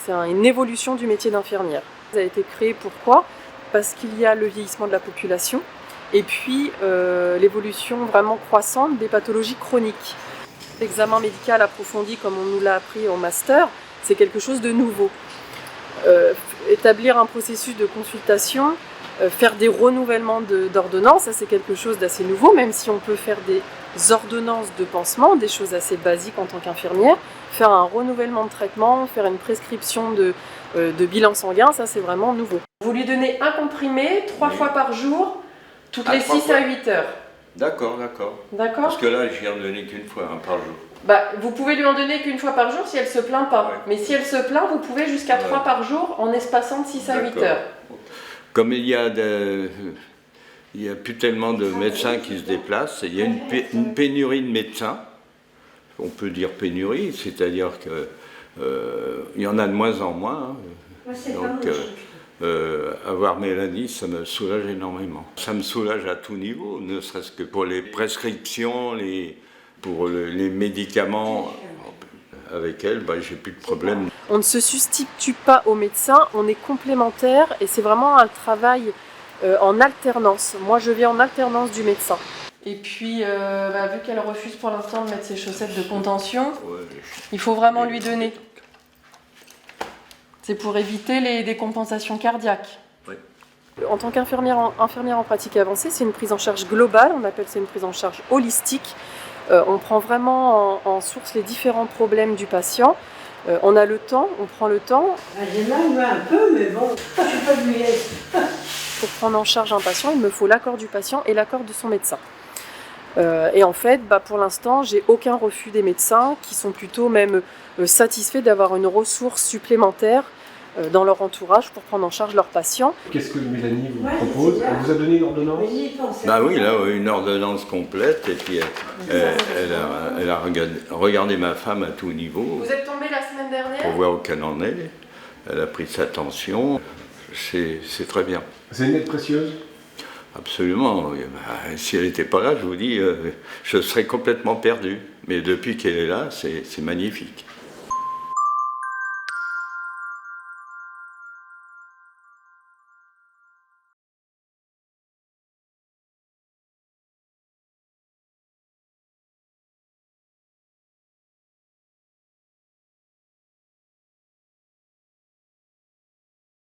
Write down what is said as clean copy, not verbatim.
c'est une évolution du métier d'infirmière. Ça a été créé pourquoi? Parce qu'il y a le vieillissement de la population et puis l'évolution vraiment croissante des pathologies chroniques. L'examen médical approfondi, comme on nous l'a appris au master, c'est quelque chose de nouveau. Établir un processus de consultation, faire des renouvellements d'ordonnances, ça c'est quelque chose d'assez nouveau, même si on peut faire des ordonnances de pansement, des choses assez basiques en tant qu'infirmière, faire un renouvellement de traitement, faire une prescription de bilan sanguin, ça c'est vraiment nouveau. Vous lui donnez un comprimé 3 fois par jour, toutes les 6 à 8 heures. D'accord. D'accord. Parce que là, je n'y en donné qu'une fois par jour. Bah, vous pouvez lui en donner qu'une fois par jour si elle se plaint pas. Ouais. Mais si elle se plaint, vous pouvez jusqu'à 3 par jour en espaçant de 6 à 8 heures. Comme il y a plus tellement de médecins qui se déplacent, il y a une pénurie de médecins. On peut dire pénurie, c'est-à-dire que il y en a de moins en moins. Hein. Donc, avoir Mélanie, ça me soulage énormément. Ça me soulage à tout niveau, ne serait-ce que pour les prescriptions, pour les médicaments. Avec elle, j'ai plus de problème. On ne se substitue pas au médecin, on est complémentaires et c'est vraiment un travail en alternance. Moi, je viens en alternance du médecin. Et puis, vu qu'elle refuse pour l'instant de mettre ses chaussettes de contention, il faut vraiment lui donner. C'est pour éviter les décompensations cardiaques. Oui. En tant qu'infirmière en pratique avancée, c'est une prise en charge globale, on appelle ça une prise en charge holistique. On prend vraiment en source les différents problèmes du patient. On a le temps, on prend le temps. J'ai mal un peu, mais bon, je ne suis pas muette. Pour prendre en charge un patient, il me faut l'accord du patient et l'accord de son médecin. Et en fait, pour l'instant, j'ai aucun refus des médecins qui sont plutôt même satisfaits d'avoir une ressource supplémentaire dans leur entourage pour prendre en charge leurs patients. Qu'est-ce que Mélanie vous propose? Elle vous a donné une ordonnance? Oui, là, une ordonnance complète et puis elle a regardé ma femme à tout niveau. Vous êtes tombé la semaine dernière? Pour voir où qu'elle en est. Elle a pris sa tension. C'est très bien. C'est une aide précieuse? Absolument. Si elle n'était pas là, je vous dis, je serais complètement perdu. Mais depuis qu'elle est là, c'est magnifique.